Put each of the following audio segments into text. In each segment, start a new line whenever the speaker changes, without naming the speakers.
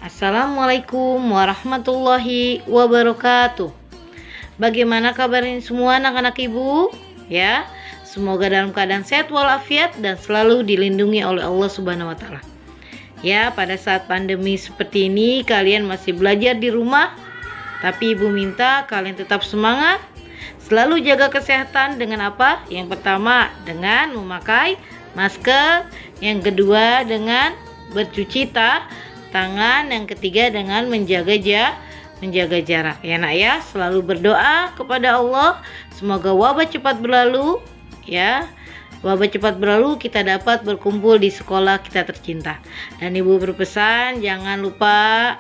Assalamualaikum warahmatullahi wabarakatuh. Bagaimana kabarnya semua anak-anak ibu? Ya, semoga dalam keadaan sehat walafiat dan selalu dilindungi oleh Allah Subhanahu wa taala. Ya, pada saat pandemi seperti ini kalian masih belajar di rumah, tapi ibu minta kalian tetap semangat, selalu jaga kesehatan dengan apa? Yang pertama dengan memakai masker, yang kedua dengan bercuci tangan, yang ketiga dengan menjaga jarak. Ya nak ya, selalu berdoa kepada Allah semoga wabah cepat berlalu ya. Wabah cepat berlalu, kita dapat berkumpul di sekolah kita tercinta. Dan ibu berpesan jangan lupa,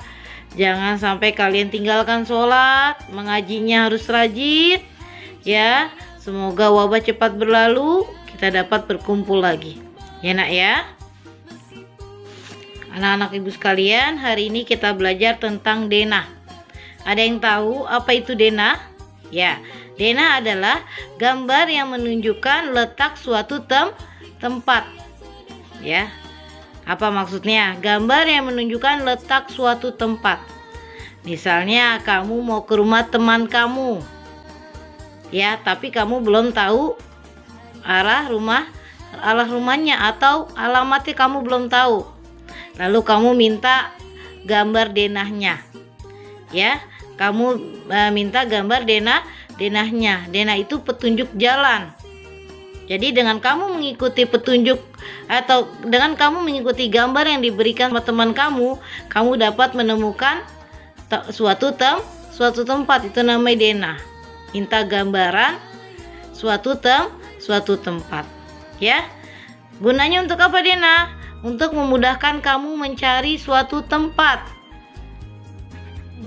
jangan sampai kalian tinggalkan sholat, mengajinya harus rajin ya. Semoga wabah cepat berlalu, kita dapat berkumpul lagi ya nak ya. Anak-anak ibu sekalian, hari ini kita belajar tentang denah. Ada yang tahu apa itu denah? Ya, denah adalah gambar yang menunjukkan letak suatu tempat. Ya, apa maksudnya? Gambar yang menunjukkan letak suatu tempat. Misalnya kamu mau ke rumah teman kamu, ya, tapi kamu belum tahu arah rumahnya atau alamatnya kamu belum tahu. Lalu kamu minta gambar denahnya, ya. Kamu minta gambar denahnya. Denah itu petunjuk jalan. Jadi dengan kamu mengikuti petunjuk atau dengan kamu mengikuti gambar yang diberikan sama teman kamu dapat menemukan suatu tempat. Itu namanya denah. Minta gambaran suatu tempat, ya. Gunanya untuk apa denah? Untuk memudahkan kamu mencari suatu tempat.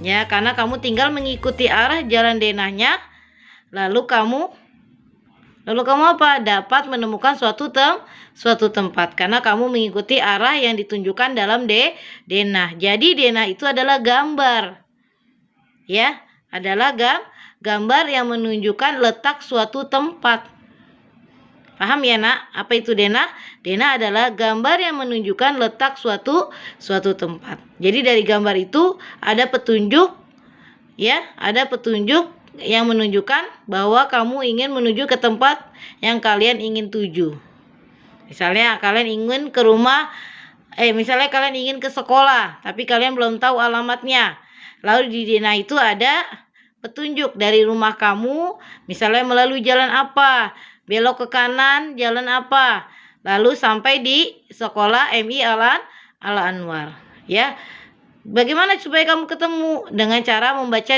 Ya, karena kamu tinggal mengikuti arah jalan denahnya, lalu kamu apa? Dapat menemukan suatu tempat karena kamu mengikuti arah yang ditunjukkan dalam denah. Jadi denah itu adalah gambar. Ya, adalah gambar yang menunjukkan letak suatu tempat. Paham ya nak? Apa itu denah? Denah adalah gambar yang menunjukkan letak suatu tempat. Jadi dari gambar itu ada petunjuk, ya, ada petunjuk yang menunjukkan bahwa kamu ingin menuju ke tempat yang kalian ingin tuju. Misalnya kalian ingin ke rumah, misalnya kalian ingin ke sekolah, tapi kalian belum tahu alamatnya. Lalu di denah itu ada petunjuk dari rumah kamu, misalnya melalui jalan apa, belok ke kanan jalan apa, lalu sampai di sekolah MI Al Anwar, ya. Bagaimana supaya kamu ketemu? Dengan cara membaca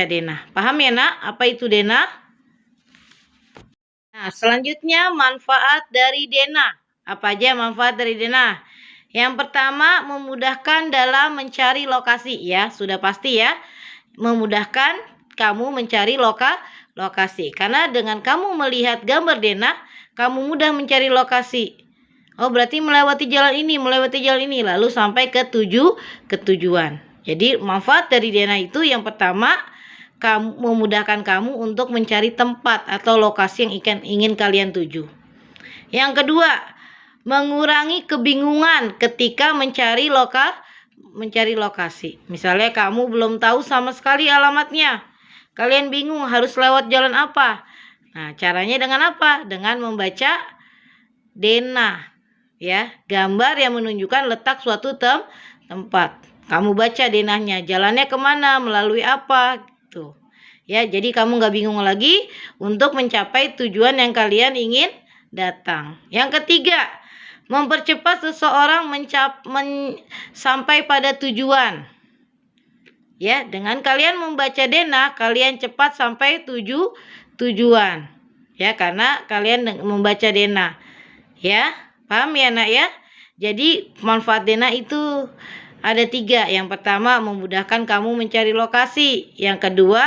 denah. Paham ya nak? Apa itu denah? Nah, selanjutnya manfaat dari denah. Apa aja manfaat dari denah? Yang pertama, memudahkan dalam mencari lokasi, ya. Sudah pasti ya, memudahkan kamu mencari lokasi. Karena dengan kamu melihat gambar denah, kamu mudah mencari lokasi. Oh, berarti melewati jalan ini, lalu sampai ke tujuan. Jadi manfaat dari denah itu yang pertama, memudahkan kamu untuk mencari tempat atau lokasi yang ingin kalian tuju. Yang kedua, mengurangi kebingungan ketika mencari lokasi. Misalnya kamu belum tahu sama sekali alamatnya. Kalian bingung harus lewat jalan apa. Nah, caranya dengan apa? Dengan membaca denah. Ya, gambar yang menunjukkan letak suatu tempat. Kamu baca denahnya, jalannya kemana, melalui apa, gitu. Ya, jadi kamu nggak bingung lagi untuk mencapai tujuan yang kalian ingin datang. Yang ketiga, mempercepat seseorang sampai pada tujuan. Ya, dengan kalian membaca denah, kalian cepat sampai tujuan. Ya, karena kalian membaca denah. Ya, paham ya nak ya? Jadi manfaat denah itu ada 3. Yang pertama, memudahkan kamu mencari lokasi. Yang kedua,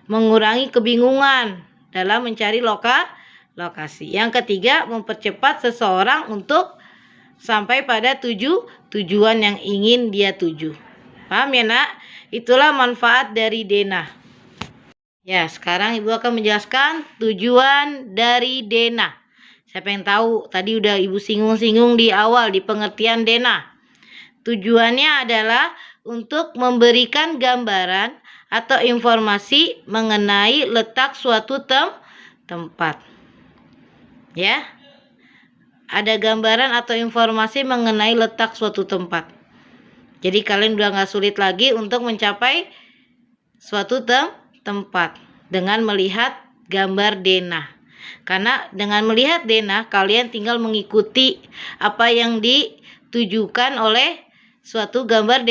mengurangi kebingungan dalam mencari lokasi. Yang ketiga, mempercepat seseorang untuk sampai pada tujuan yang ingin dia tuju. Paham ya nak? Itulah manfaat dari denah. Ya, sekarang ibu akan menjelaskan tujuan dari denah. Siapa yang tahu? Tadi udah ibu singgung-singgung di awal di pengertian denah. Tujuannya adalah untuk memberikan gambaran atau informasi mengenai letak suatu tempat. Ya. Ada gambaran atau informasi mengenai letak suatu tempat. Jadi kalian udah nggak sulit lagi untuk mencapai suatu tempat dengan melihat gambar denah. Karena dengan melihat denah, kalian tinggal mengikuti apa yang ditujukan oleh suatu gambar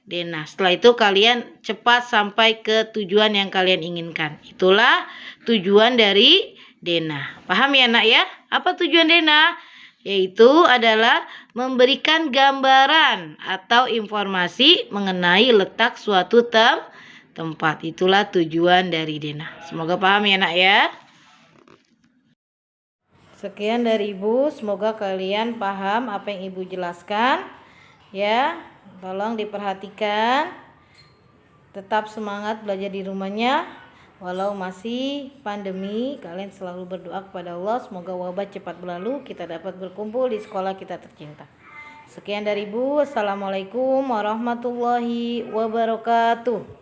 denah. Setelah itu kalian cepat sampai ke tujuan yang kalian inginkan. Itulah tujuan dari denah. Paham ya nak ya? Apa tujuan denah? Yaitu adalah memberikan gambaran atau informasi mengenai letak suatu tempat. Itulah tujuan dari denah. Semoga paham ya nak ya. Sekian dari Ibu, semoga kalian paham apa yang Ibu jelaskan. Ya, tolong diperhatikan. Tetap semangat belajar di rumahnya. Walau masih pandemi, kalian selalu berdoa kepada Allah. Semoga wabah cepat berlalu, kita dapat berkumpul di sekolah kita tercinta. Sekian dari Ibu. Assalamualaikum warahmatullahi wabarakatuh.